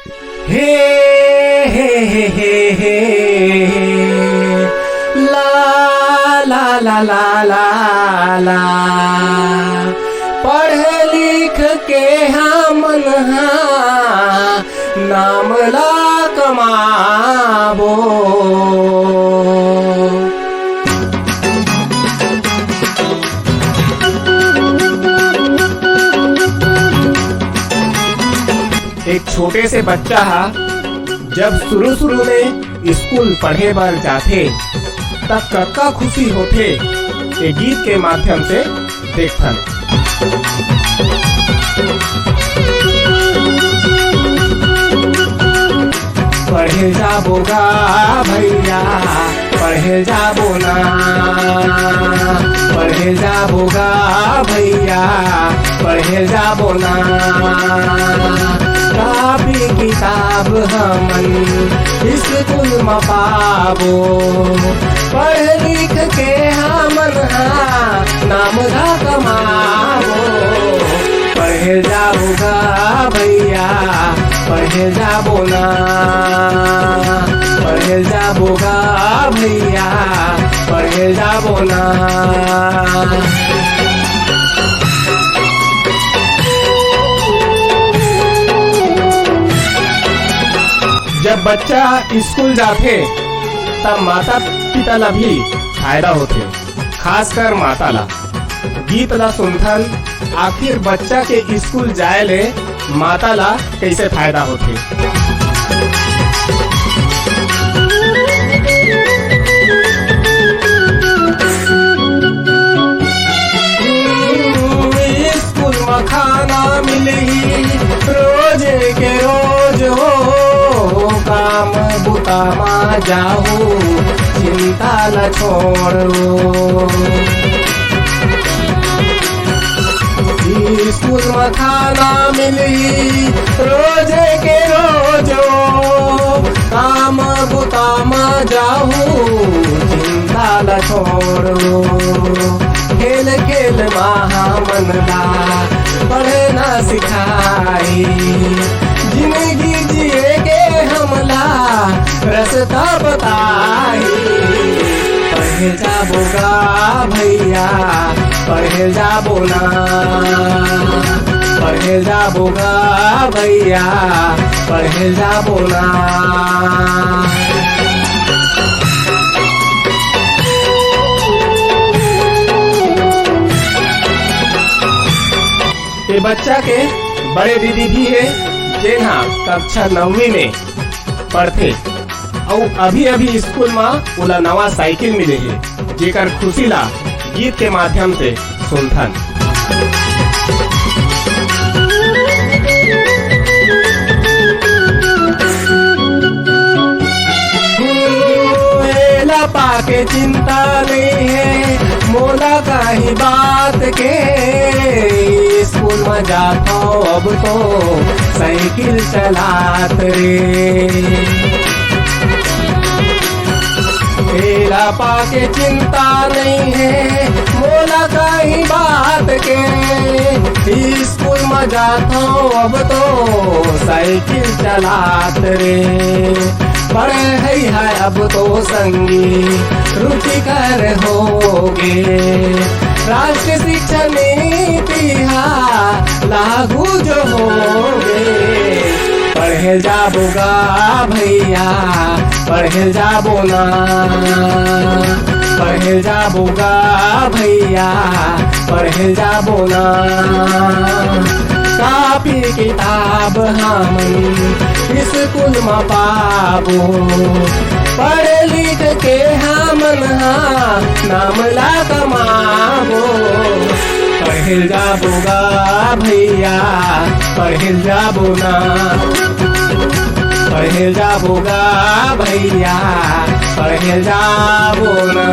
हे हे हे हे हे ला ला ला ला ला ला पढ़ लिख के हमन नाम ला कमाबो। एक छोटे से बच्चा जब शुरू में स्कूल पढ़े बर जाथे तब कतका खुशी होथे ये गीत के माध्यम से देखथन। पढ़े जाबो गा भैया पढ़े जाबो ना, पढ़े जाबो गा भैया पढ़े जाबो ना। कापी किताब हमन स्कूल में पाबो, पढ़ लिख के हमन नाम धा कमाबो। पढ़े जाबो गा भैया पढ़े जाबो ना, पढ़े जाबो गा भैया पढ़े जाबो ना। जब बच्चा स्कूल जाते तब माता पिता ला भी फायदा होते, खासकर माता ला गीत ला सुनथन। आखिर बच्चा के स्कूल जाए ले माता ला कैसे फायदा होते। स्कूल में खाना मिली रोज के रोज हो, काम बुता मा जाओ चिंता न छोड़ो। स्कूल में खाना मिली रोज के रोज, काम बुता मा जाओ चिंता न छोड़ो। खेल खेल महा मन ला पढ़ना सिखाई, जिंदगी जिए के हमला रास्ता बताई। पढ़े जाबो गा भैया पढ़े जाबो ना, पढ़े जाबो गा भैया पढ़े जाबो ना। ये बच्चा के बड़े दीदी भी है जेना कक्षा 9वीं में पढ़ते और अभी स्कूल में उला नवा साइकिल मिले है, जेकर खुशी ला गीत के माध्यम से सुनथन। पाके चिंता नहीं है मोला काही बात के, स्कूल में जाता अब तो साइकिल चलात रे। तेरा पाके चिंता नहीं है मोला काही बात के, स्कूल में जाता अब तो साइकिल चलात रे। बड़े है अब तो संगी रुचिकर होगे, राष्ट्रीय शिक्षा नीति लागू जो होगे। पढ़े जाबो गा भैया पढ़े जाबो ना, पढ़े जाबो गा भैया पढ़े जाबो ना। कापी किताब हमन स्कूल में पाबो, पढ़ लिख के हमन नाम ला कमाबो। पढ़े जाबो गा भैया पढ़े जाबो ना, पढ़े जाबो गा भैया पढ़े जाबो ना।